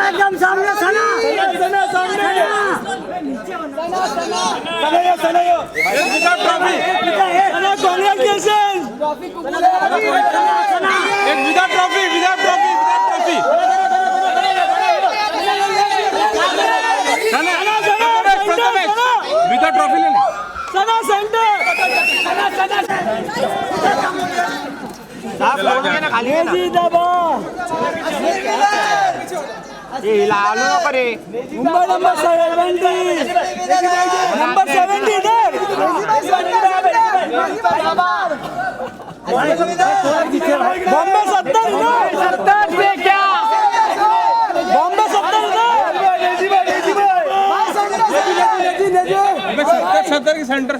एकदम सामने सना ट्रॉफी लेने सना सेंटर लालू करे मुंबई नंबर 70 नंबर 70 इधर बॉम्बे 70 इधर 70 पे क्या बॉम्बे 70 इधर 70 की सेंटर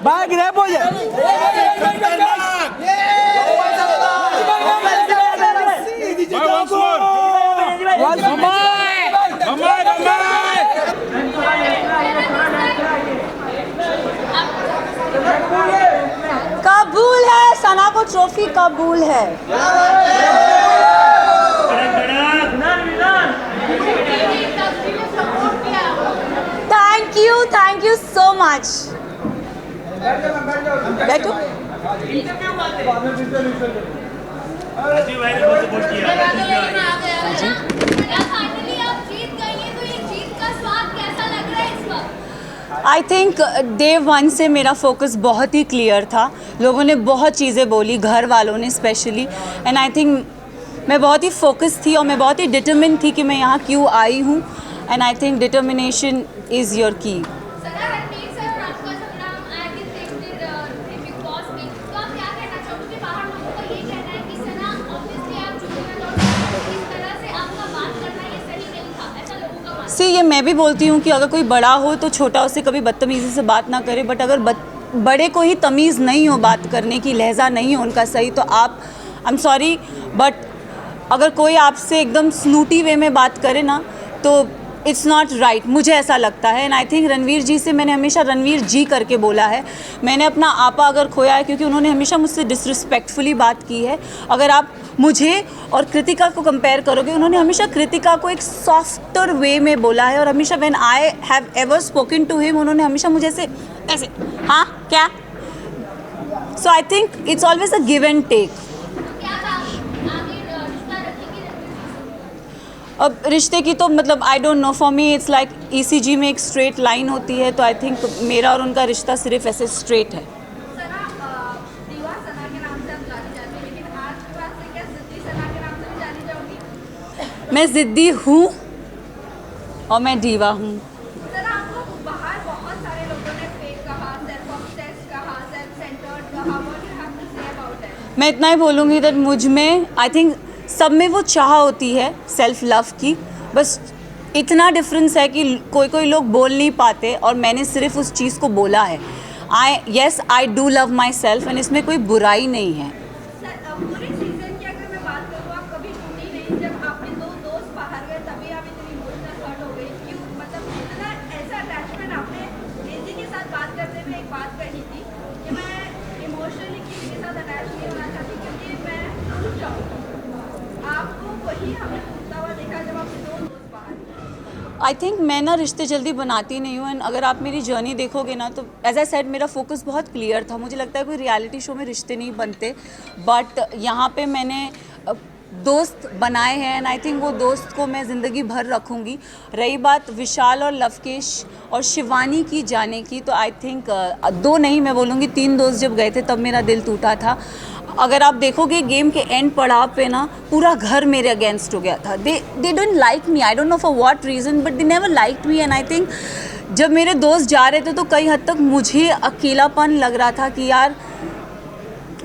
भाई ग्रैप हो जाए कबूल है, सना को ट्रॉफी कबूल है। Thank you so much. बैठो। आई थिंक डे वन से मेरा फोकस बहुत ही क्लियर था। लोगों ने बहुत चीज़ें बोली, घर वालों ने स्पेशली, एंड आई थिंक मैं बहुत ही फोकस थी और मैं बहुत ही डिटरमिन थी कि मैं यहाँ क्यों आई हूँ, and I think determination is your की। ये मैं भी बोलती हूँ कि अगर कोई बड़ा हो तो छोटा उससे कभी बदतमीज़ी से बात ना करे, बट अगर बड़े को ही तमीज़ नहीं हो बात करने की, लहजा नहीं हो उनका सही, तो आप आई एम सॉरी बट अगर कोई आपसे एकदम स्नूटी वे में बात करे ना तो इट्स नॉट राइट, मुझे ऐसा लगता है। एंड आई थिंक रणवीर जी से मैंने हमेशा रणवीर जी करके बोला है। मैंने अपना आपा अगर खोया है क्योंकि उन्होंने हमेशा मुझसे डिसरिस्पेक्टफुली बात की है। अगर आप मुझे और कृतिका को कंपेयर करोगे, उन्होंने हमेशा कृतिका को एक सॉफ्टर वे में बोला है, और हमेशा when I have ever spoken to him उन्होंने हमेशा मुझे ऐसे हाँ क्या, so I think it's always a give and take. अब रिश्ते की तो मतलब I don't know, for me it's like ECG में एक स्ट्रेट लाइन होती है, तो आई थिंक मेरा और उनका रिश्ता सिर्फ ऐसे स्ट्रेट है। मैं ज़िद्दी हूँ और मैं दीवा हूँ। मैं इतना ही बोलूँगी दैट मुझ में आई थिंक सब में वो चाह होती है सेल्फ लव की, बस इतना डिफरेंस है कि कोई लोग बोल नहीं पाते और मैंने सिर्फ उस चीज़ को बोला है। I do love my self and इसमें कोई बुराई नहीं है। आई थिंक मैं ना रिश्ते जल्दी बनाती नहीं हूँ, एंड अगर आप मेरी जर्नी देखोगे ना तो एज आई सेड मेरा फोकस बहुत क्लियर था। मुझे लगता है कोई रियलिटी शो में रिश्ते नहीं बनते, बट यहाँ पे मैंने दोस्त बनाए हैं एंड आई थिंक वो दोस्त को मैं ज़िंदगी भर रखूँगी। रही बात विशाल और लवकेश और शिवानी की जाने की, तो आई थिंक 2 नहीं मैं बोलूँगी 3 दोस्त जब गए थे तब मेरा दिल टूटा था। अगर आप देखोगे गेम के एंड पड़ाव पे ना पूरा घर मेरे अगेंस्ट हो गया था। They don't like me, I don't know for what reason, but they never liked me. And I think जब मेरे दोस्त जा रहे थे तो कई हद तक मुझे अकेलापन लग रहा था कि यार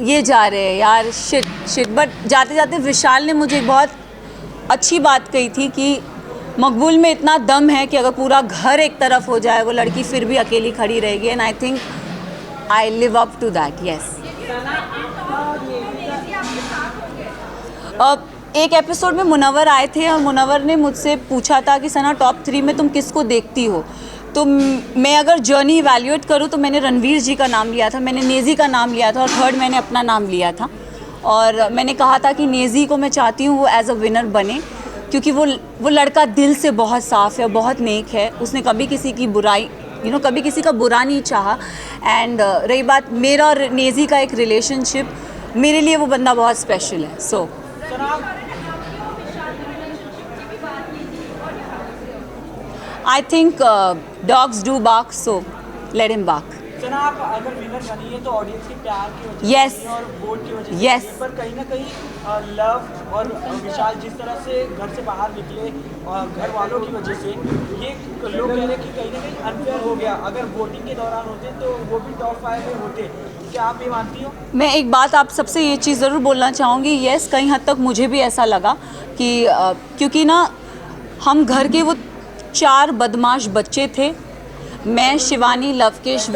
ये जा रहे हैं यार, शिट। बट जाते जाते विशाल ने मुझे एक बहुत अच्छी बात कही थी कि मकबूल में इतना दम है कि अगर पूरा घर एक तरफ हो जाए वो लड़की फिर भी अकेली खड़ी रहेगी। And I think I live up to that, yes. अब एक एपिसोड में मुनव्वर आए थे और मुनव्वर ने मुझसे पूछा था कि सना टॉप 3 में तुम किसको देखती हो। तो मैं अगर जर्नी इवैल्यूएट करूँ तो मैंने रणवीर जी का नाम लिया था, मैंने नेज़ी का नाम लिया था और थर्ड मैंने अपना नाम लिया था। और मैंने कहा था कि नेज़ी को मैं चाहती हूँ वो एज अ विनर बने, क्योंकि वो लड़का दिल से बहुत साफ़ है, बहुत नेक है, उसने कभी किसी की बुराई कभी किसी का बुरा नहीं चाहा। एंड रही बात मेरा और नेज़ी का एक रिलेशनशिप, मेरे लिए वो बंदा बहुत स्पेशल है। So I think dogs do bark, so let him bark. Sana आप अगर विनर बनी है तो ऑडियंस के प्यार की वजह Yes. से और वोट की वजह से Yes. पर कहीं ना कहीं लव और विशाल जिस तरह से घर से बाहर निकले और घर वालों की वजह से ये लोग कह रहे हैं कि कहीं ना कहीं अनफेयर हो गया। अगर वोटिंग के दौरान होते तो वो भी टॉप 5 में होते, क्या आप ये मानती हो? मैं एक बात आप सबसे ये चीज़ ज़रूर बोलना चाहूँगी, येस कहीं हद तक मुझे भी ऐसा लगा कि क्योंकि ना हम घर के वो 4 बदमाश बच्चे थे, मैं शिवानी लवकेश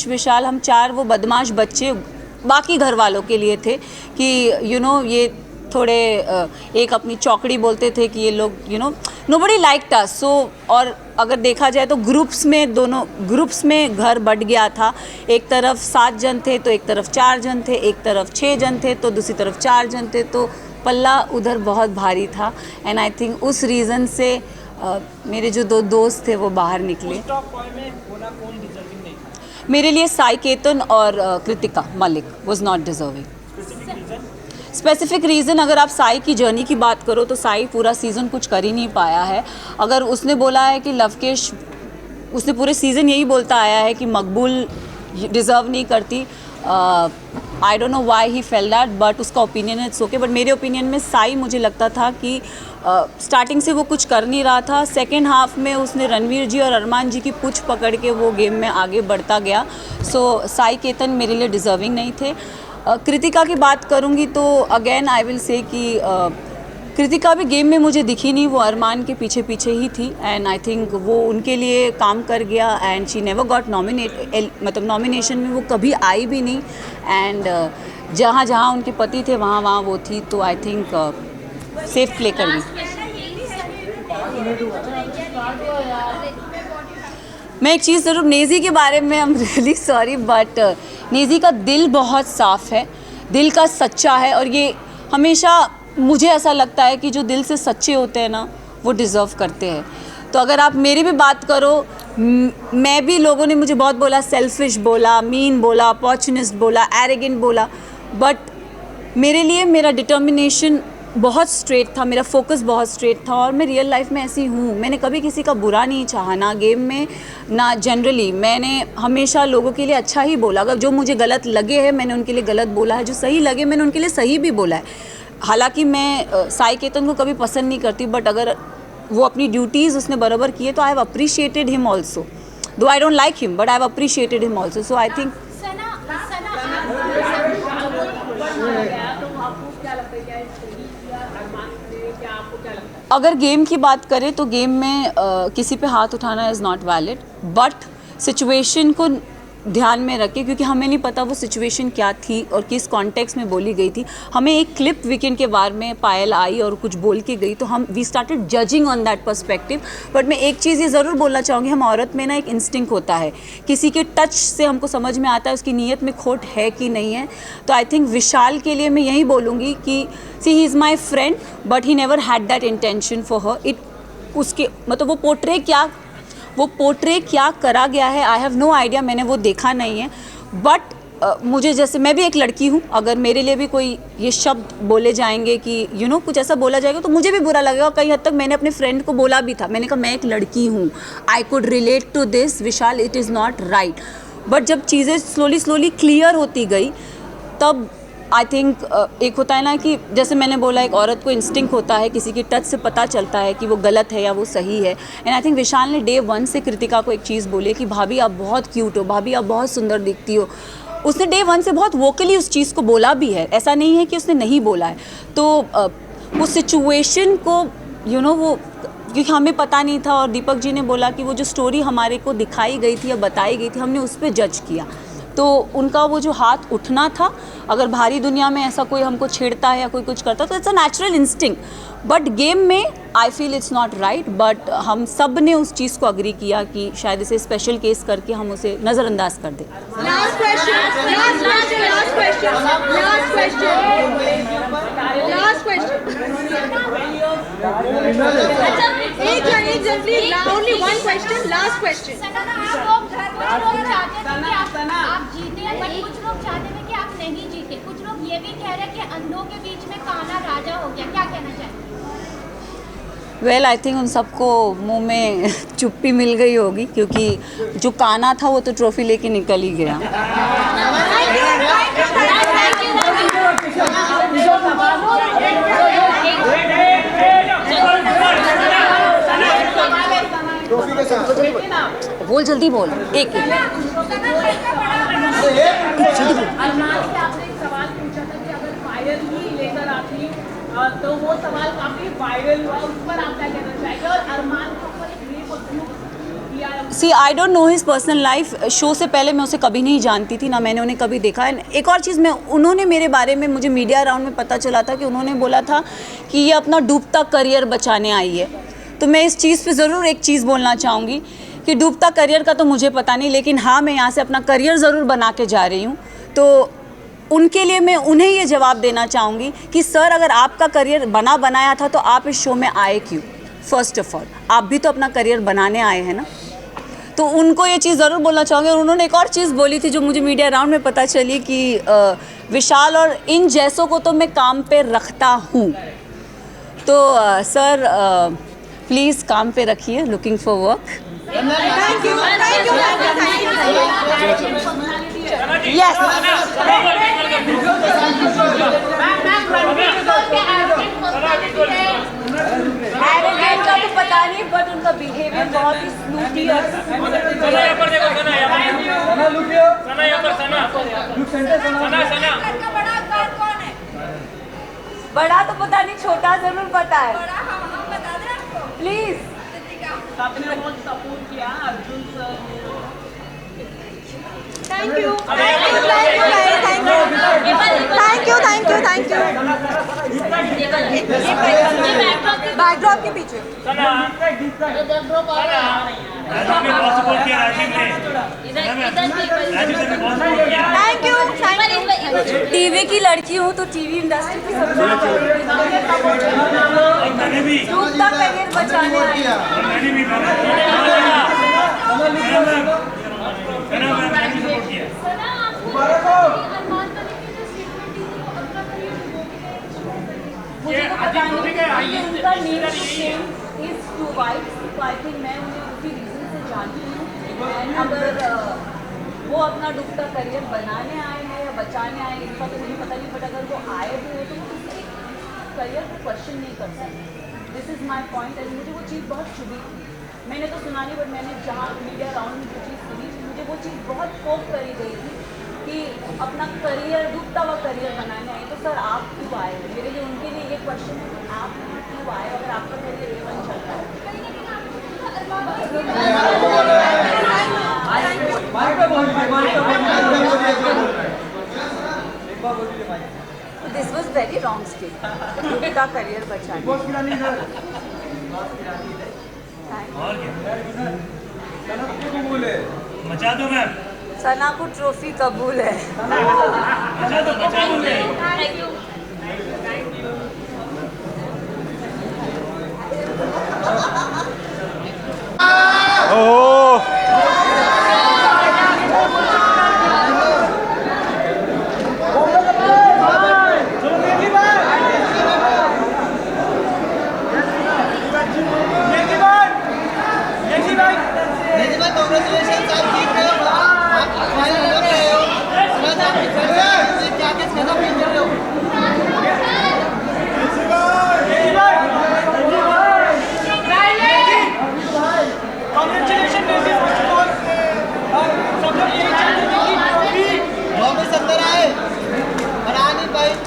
विशाल हम 4 वो बदमाश बच्चे बाकी घर वालों के लिए थे कि ये थोड़े एक अपनी चौकड़ी बोलते थे कि ये लोग नोबडी लाइक्ड अस। सो और अगर देखा जाए तो दोनों ग्रुप्स में घर बट गया था। एक तरफ 7 जन थे तो एक तरफ 4 जन थे, एक तरफ 6 जन थे तो दूसरी तरफ 4 जन थे, तो पल्ला उधर बहुत भारी था। एंड आई थिंक उस रीज़न से मेरे जो 2 दोस्त थे वो बाहर निकले। टॉप 5 में होना कौन डिजर्विंग नहीं था? मेरे लिए साई केतन और Kritika Malik was not deserving. Specific reason अगर आप साई की जर्नी की बात करो तो साई पूरा सीज़न कुछ कर ही नहीं पाया है। अगर उसने बोला है कि लवकेश, उसने पूरे सीज़न यही बोलता आया है कि मकबूल डिज़र्व नहीं करती। आई don't know why he fail that, but उसका ओपिनियन है, इट्स ओके। बट मेरे ओपिनियन में साई, मुझे लगता था कि स्टार्टिंग से वो कुछ कर नहीं रहा था। सेकेंड हाफ में उसने रणवीर जी और अरमान जी की पूछ पकड़ के वो गेम में आगे बढ़ता गया। सो साई केतन मेरे लिए डिज़र्विंग नहीं थे। कृतिका की बात करूँगी तो अगेन आई विल से कि कृतिका भी गेम में मुझे दिखी नहीं, वो अरमान के पीछे पीछे ही थी। एंड आई थिंक वो उनके लिए काम कर गया एंड शी नेवर गॉट मतलब नॉमिनेशन में वो कभी आई भी नहीं। एंड जहाँ जहाँ उनके पति थे वहाँ वहाँ वो थी, तो आई थिंक सेफ प्ले कर गई। मैं एक चीज़ ज़रूर नेज़ी के बारे में, I am really sorry but Naezy का दिल बहुत साफ़ है, दिल का सच्चा है। और ये हमेशा मुझे ऐसा लगता है कि जो दिल से सच्चे होते हैं ना वो डिज़र्व करते हैं। तो अगर आप मेरी भी बात करो, मैं भी, लोगों ने मुझे बहुत बोला, सेल्फिश बोला, मीन बोला, अपॉर्चुनिस्ट बोला, एरोगेंट बोला, बट मेरे लिए मेरा डिटर्मिनेशन बहुत स्ट्रेट था, मेरा फोकस बहुत स्ट्रेट था। और मैं रियल लाइफ में ऐसी हूँ, मैंने कभी किसी का बुरा नहीं चाहा, ना गेम में ना जनरली। मैंने हमेशा लोगों के लिए अच्छा ही बोला। अगर जो मुझे गलत लगे हैं मैंने उनके लिए गलत बोला है, जो सही लगे मैंने उनके लिए सही भी बोला है। हालांकि मैं साई केतन को कभी पसंद नहीं करती, बट अगर वो अपनी ड्यूटीज़ उसने बराबर किए तो I have appreciated him also, though I don't like him but I have appreciated him also. So I think अगर गेम की बात करें तो गेम में किसी पे हाथ उठाना is not valid, but situation को ध्यान में रखें, क्योंकि हमें नहीं पता वो सिचुएशन क्या थी और किस कॉन्टेक्स्ट में बोली गई थी। हमें एक क्लिप वीकेंड के बारे में पायल आई और कुछ बोल के गई तो हम we started judging on that perspective. But मैं एक चीज़ ये ज़रूर बोलना चाहूँगी, हम औरत में ना एक इंस्टिंक्ट होता है, किसी के टच से हमको समझ में आता है उसकी नीयत में खोट है कि नहीं है। तो आई थिंक विशाल के लिए मैं यही बोलूँगी कि see he is my friend but he never had that intention for her. It उसके मतलब वो पोर्ट्रे क्या करा गया है, आई हैव नो आइडिया, मैंने वो देखा नहीं है। बट मुझे, जैसे मैं भी एक लड़की हूँ, अगर मेरे लिए भी कोई ये शब्द बोले जाएंगे कि कुछ ऐसा बोला जाएगा तो मुझे भी बुरा लगेगा। कई हद तक मैंने अपने फ्रेंड को बोला भी था, मैंने कहा मैं एक लड़की हूँ, I could relate to this Vishal, it is not right. But जब चीज़ें स्लोली क्लियर होती गई तब आई थिंक एक होता है ना कि जैसे मैंने बोला, एक औरत को इंस्टिंक्ट होता है, किसी की टच से पता चलता है कि वो गलत है या वो सही है। एंड आई थिंक विशाल ने डे 1 से कृतिका को एक चीज़ बोली कि भाभी आप बहुत क्यूट हो, भाभी आप बहुत सुंदर दिखती हो। उसने डे 1 से बहुत वोकली उस चीज़ को बोला भी है, ऐसा नहीं है कि उसने नहीं बोला है। तो उस सिचुएशन को वो क्योंकि हमें पता नहीं था और दीपक जी ने बोला कि वो जो स्टोरी हमारे को दिखाई गई थी या बताई गई थी हमने उस पर जज किया, तो उनका वो जो हाथ उठना था, अगर भारी दुनिया में ऐसा कोई हमको छेड़ता है या कोई कुछ करता है तो it's a natural instinct, but game में I feel it's not right. But हम सब ने उस चीज़ को अग्री किया कि शायद इसे स्पेशल केस करके हम उसे नज़रअंदाज कर दें। Last question. एक जन please, only one question, last question. आप जीते हैं, बट कुछ लोग चाहते हैं कि आप नहीं जीते। कुछ लोग ये भी कह रहे हैं कि अंधों के बीच में काना राजा हो गया, क्या कहना चाहेंगे? वेल आई थिंक उन सबको मुंह में चुप्पी मिल गई होगी, क्योंकि जो काना था वो तो ट्रॉफी लेके निकल ही गया। बोल जल्दी बोल, एक तो वो सवाल काफी वायरल हुआ, उस पर आप क्या कहना चाहेंगे? और अरमान के ऊपर एक रेप किया है। See I don't know his personal life, show से पहले मैं उसे कभी नहीं जानती थी, ना मैंने उन्हें कभी देखा। एक और चीज़, मैं उन्होंने मेरे बारे में, मुझे मीडिया राउंड में पता चला था कि उन्होंने बोला था कि ये अपना डूबता करियर बचाने आई है। तो मैं इस चीज़ पे ज़रूर एक चीज़ बोलना चाहूँगी कि डूबता करियर का तो मुझे पता नहीं, लेकिन हाँ मैं यहाँ से अपना करियर ज़रूर बना के जा रही हूँ। तो उनके लिए मैं उन्हें ये जवाब देना चाहूँगी कि सर, अगर आपका करियर बनाया था तो आप इस शो में आए क्यों? फर्स्ट ऑफ ऑल आप भी तो अपना करियर बनाने आए हैं ना। तो उनको ये चीज़ ज़रूर बोलना चाहूँगी। और उन्होंने एक और चीज़ बोली थी जो मुझे मीडिया राउंड में पता चली कि विशाल और इन जैसों को तो मैं काम पे रखता हूँ। तो सर प्लीज़ काम पे रखिए, looking for work. Yes arrogant का तो पता नहीं, बट उनका बिहेवियर बहुत ही स्नूटी और बड़ा तो पता नहीं, छोटा जरूर पता है। प्लीज सबने बहुत सपोर्ट किया Arjun sir. Thank you. Backdrop के पीछे। Thank you. टीवी की लड़की हूँ तो टीवी इंडस्ट्री की सबसे डूबता करियर बचाने आई मुझे तो पता नहीं, उनका नेम इज टू वाइट, तो आई थिंक मैं उन्हें उसी रीज़न से जानती हूँ। एंड अगर वो अपना डूबता करियर बनाने आए हैं या बचाने आए हैं इसका तो मुझे पता नहीं, बट अगर वो आए भी हो तो वो किसी करियर को क्वेश्चन नहीं कर सकते। This is my point. And मुझे वो चीज़ बहुत चुभी थी, मैंने तो सुना नहीं, बट मैंने जहाँ मीडिया राउंड में जो चीज़ सुनी थी मुझे वो चीज़ बहुत पोक करी गई थी कि अपना करियर, डूबता हुआ करियर बनाने आए। तो सर आप क्यों आए? मेरे लिए उनके लिए ये क्वेश्चन है कि आप क्यों आए अगर आपका करियर A1 चल रहा है? This was very wrong state, डूबता करियर बचाने। मचा दो मैम। सना को ट्रॉफी कबूल है। मचा दो थैंक यू।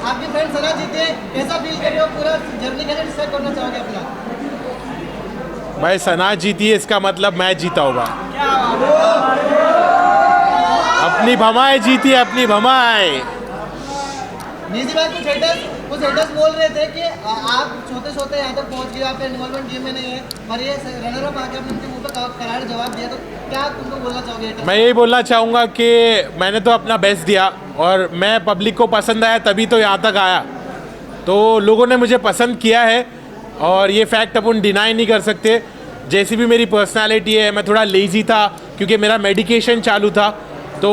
आपके फ्रेंड सना जीते, कैसा फील कर रहे हो? पूरा जर्नी कैसे डिसाइड करना चाहोगे अपना? भाई सना जीती है इसका मतलब मैच जीता होगा। अपनी भमाए जीती है, अपनी भमाए। निजी भाई कुछ हेटर्स बोल रहे थे कि आप सोते सोते यहाँ तक पहुँच गए, आपका इन्वॉल्वमेंट गेम में नहीं है, पर ये रनर अप आके आपने उनके मुंह पे करार जवाब दिया, तो क्या आप तुमको बोलना चाहोगे? मैं यही बोलना चाहूँगा कि मैंने तो अपना बेस्ट दिया और मैं पब्लिक को पसंद आया तभी तो यहाँ तक आया, तो लोगों ने मुझे पसंद किया है और ये फैक्ट अपन डिनाई नहीं कर सकते। जैसी भी मेरी पर्सनालिटी है, मैं थोड़ा लेज़ी था क्योंकि मेरा मेडिकेशन चालू था, तो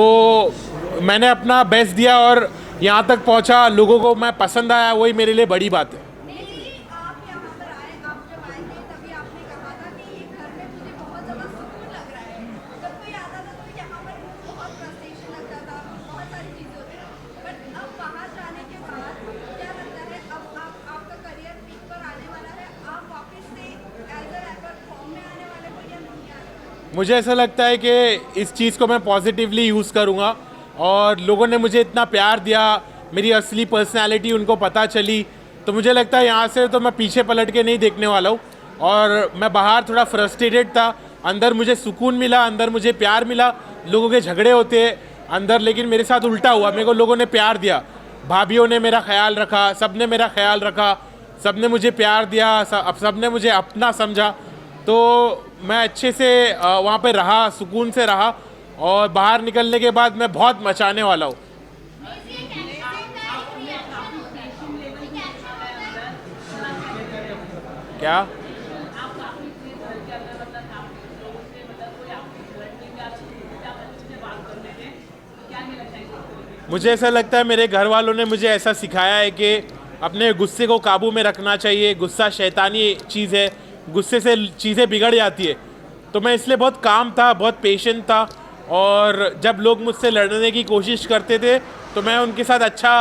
मैंने अपना बेस्ट दिया और यहाँ तक पहुँचा, लोगों को मैं पसंद आया, वही मेरे लिए बड़ी बात है। आप यहाँ पर आए, आप जब आए थे तभी आपने कहा था कि ये घर में मुझे बहुत ज़्यादा सुकून लग रहा है। जब कोई आता था तो यहाँ पर बहुत फ्रस्ट्रेशन लगता था, बहुत सारी चीज़ें होती थी, बट अब बाहर जाने के बाद क्या लगता है अब आपका करियर पीक पर आने वाला है, आप वापस से एज अ रैपर फॉर्म में आने वाले हो या नहीं आने वाले? मुझे ऐसा लगता है कि इस चीज़ को मैं पॉजिटिवली यूज़ करूँगा और लोगों ने मुझे इतना प्यार दिया, मेरी असली पर्सनालिटी उनको पता चली, तो मुझे लगता है यहाँ से तो मैं पीछे पलट के नहीं देखने वाला हूँ। और मैं बाहर थोड़ा फ्रस्ट्रेटेड था, अंदर मुझे सुकून मिला, अंदर मुझे प्यार मिला। लोगों के झगड़े होते हैं अंदर, लेकिन मेरे साथ उल्टा हुआ, मेरे को लोगों ने प्यार दिया, भाभीयों ने मेरा ख्याल रखा, सब ने मेरा ख्याल रखा, सब ने मुझे प्यार दिया, सब ने मुझे अपना समझा, तो मैं अच्छे से वहाँ पे रहा, सुकून से रहा और बाहर निकलने के बाद मैं बहुत मचाने वाला हूँ। क्या मुझे ऐसा लगता है मेरे घर वालों ने मुझे ऐसा सिखाया है कि अपने गुस्से को काबू में रखना चाहिए। गुस्सा शैतानी चीज़ है, गुस्से से चीज़ें बिगड़ जाती है, तो मैं इसलिए बहुत काम था, बहुत पेशेंट था और जब लोग मुझसे लड़ने की कोशिश करते थे तो मैं उनके साथ अच्छा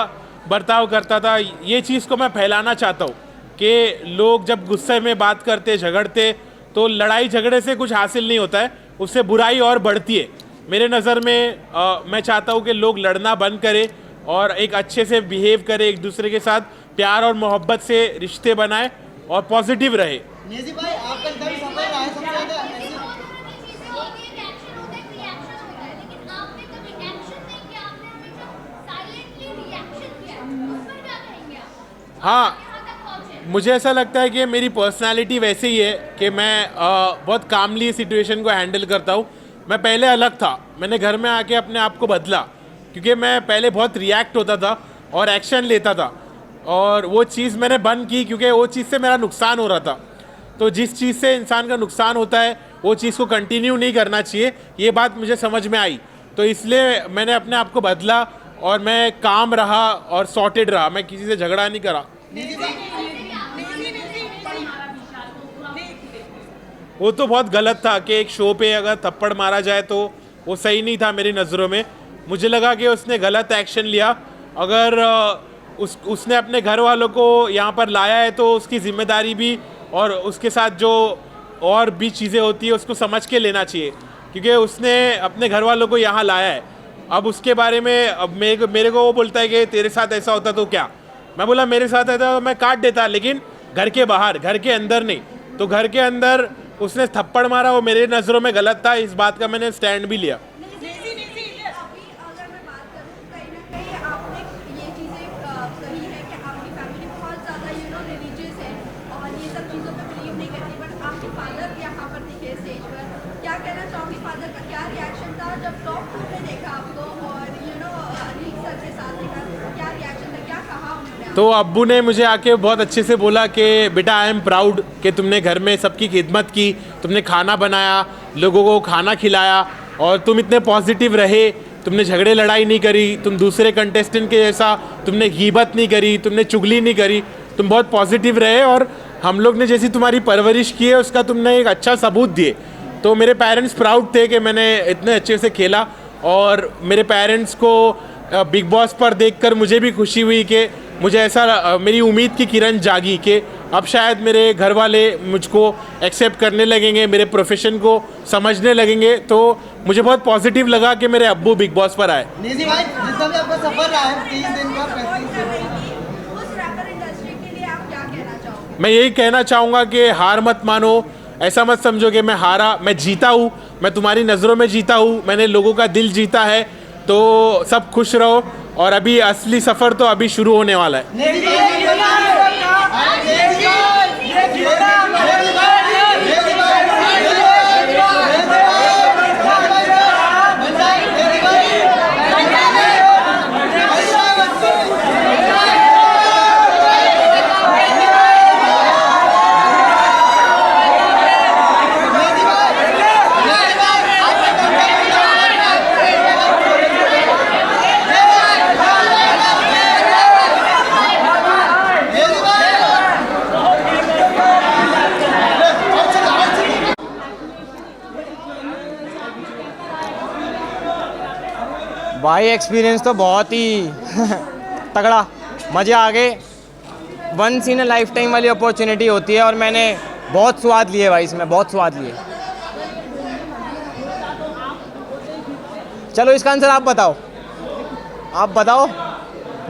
बर्ताव करता था। ये चीज़ को मैं फैलाना चाहता हूँ कि लोग जब गुस्से में बात करते, झगड़ते, तो लड़ाई झगड़े से कुछ हासिल नहीं होता है, उससे बुराई और बढ़ती है। मेरे नज़र में मैं चाहता हूँ कि लोग लड़ना बंद करें और एक अच्छे से बिहेव करें, एक दूसरे के साथ प्यार और मोहब्बत से रिश्ते बनाएं और पॉजिटिव रहे। निजी भाई आपका इंटरव्यू सफल रहा है, सबसे ज़्यादा हाँ, मुझे ऐसा लगता है कि मेरी पर्सनालिटी वैसे ही है कि मैं बहुत कामली सिचुएशन को हैंडल करता हूँ। मैं पहले अलग था, मैंने घर में आके अपने आप को बदला, क्योंकि मैं पहले बहुत रिएक्ट होता था और एक्शन लेता था और वो चीज़ मैंने बंद की क्योंकि वो चीज़ से मेरा नुकसान हो रहा था। तो जिस चीज़ से इंसान का नुकसान होता है वो चीज़ को कंटिन्यू नहीं करना चाहिए, ये बात मुझे समझ में आई, तो इसलिए मैंने अपने आप को बदला और मैं काम रहा और सॉर्टेड रहा, मैं किसी से झगड़ा नहीं करा। वो तो बहुत गलत था कि एक शो पे अगर थप्पड़ मारा जाए तो वो सही नहीं था मेरी नज़रों में। मुझे लगा कि उसने गलत एक्शन लिया, अगर उसने अपने घर वालों को यहाँ पर लाया है तो उसकी जिम्मेदारी भी और उसके साथ जो और भी चीज़ें होती है उसको समझ के लेना चाहिए, क्योंकि उसने अपने घर वालों को यहाँ लाया है। अब उसके बारे में अब मेरे को वो बोलता है कि तेरे साथ ऐसा होता तो क्या, मैं बोला मेरे साथ ऐसा तो मैं काट देता, लेकिन घर के बाहर, घर के अंदर नहीं। तो घर के अंदर उसने थप्पड़ मारा, वो मेरे नज़रों में गलत था, इस बात का मैंने स्टैंड भी लिया। तो अब्बू ने मुझे आके बहुत अच्छे से बोला कि बेटा आई एम प्राउड कि तुमने घर में सबकी खिदमत की, तुमने खाना बनाया, लोगों को खाना खिलाया और तुम इतने पॉजिटिव रहे, तुमने झगड़े लड़ाई नहीं करी, तुम दूसरे कंटेस्टेंट के जैसा तुमने गीबत नहीं करी, तुमने चुगली नहीं करी, तुम बहुत पॉजिटिव रहे और हम लोग ने जैसी तुम्हारी परवरिश की है उसका तुमने एक अच्छा सबूत दिए। तो मेरे पेरेंट्स प्राउड थे कि मैंने इतने अच्छे से खेला और मेरे पेरेंट्स को बिग बॉस पर देखकर मुझे भी खुशी हुई कि मुझे ऐसा मेरी उम्मीद की किरण जागी कि अब शायद मेरे घर वाले मुझको एक्सेप्ट करने लगेंगे, मेरे प्रोफेशन को समझने लगेंगे। तो मुझे बहुत पॉजिटिव लगा कि मेरे अब्बू बिग बॉस पर आए। निजी भाई जितना भी आपका सफर रहा है 30 दिन का, 35 दिन, उस रैपर इंडस्ट्री के लिए आप क्या कहना चाहोगे? मैं यही कहना चाहूँगा कि हार मत मानो, ऐसा मत समझो कि मैं हारा, मैं जीता हूँ, मैं तुम्हारी नज़रों में जीता हूँ, मैंने लोगों का दिल जीता है। तो सब खुश रहो और अभी असली सफ़र तो अभी शुरू होने वाला है। भाई एक्सपीरियंस तो बहुत ही तगड़ा, मज़े आ गए। Once in a lifetime वाली अपॉर्चुनिटी होती है और मैंने बहुत स्वाद लिए भाई, इसमें बहुत स्वाद लिए। चलो इसका आंसर आप बताओ, आप बताओ,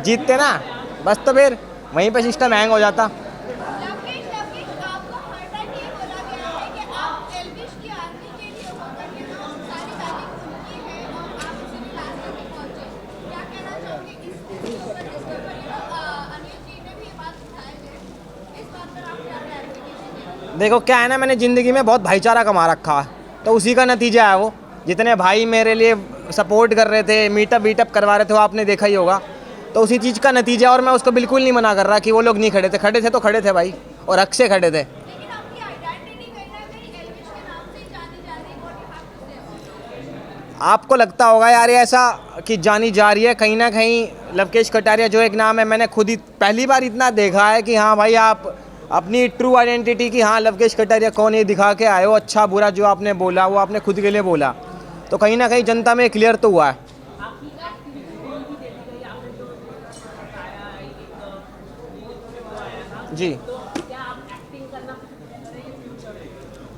जीतते ना, बस तो फिर वहीं पे सिस्टम हैंग हो जाता। लवकेश आपको हर टाइम ये बोला गया है कि आप एल्विश की आर्मी के लिए हो करके ना सारी तारीफ उनकी है और आप इसीलिए लास्ट तक पहुंचे। क्या कहना चाहोगे इसके ऊपर अनिल जी ने भी ये बात उठाई है, इस बात पर आप क्या क्लैरिफिकेशन दें? देखो क्या है ना, मैंने ज़िंदगी में बहुत भाईचारा कमा रखा है, तो उसी का नतीजा है वो। जितने भाई मेरे लिए सपोर्ट कर रहे थे, मीटअप वीटअप करवा रहे थे, वो आपने देखा ही होगा, तो उसी चीज़ का नतीजा। और मैं उसको बिल्कुल नहीं मना कर रहा कि वो लोग नहीं खड़े थे, खड़े थे तो खड़े थे भाई, और हक से खड़े थे। लेकिन आपकी आइडेंटिटी कहीं ना कहीं एल्विश के नाम से ही जानी जा रही है, व्हाट यू हैव टू से? आपको लगता होगा यार ये ऐसा कि जानी जा रही है, कहीं ना कहीं लवकेश कटारिया जो एक नाम है, मैंने खुद ही पहली बार इतना देखा है कि हाँ भाई आप अपनी ट्रू आइडेंटिटी की, हाँ लवकेश कटारिया कौन, ये दिखा के आए हो। अच्छा बुरा जो आपने बोला वो आपने खुद के लिए बोला, तो कहीं ना कहीं जनता में क्लियर तो हुआ है। जी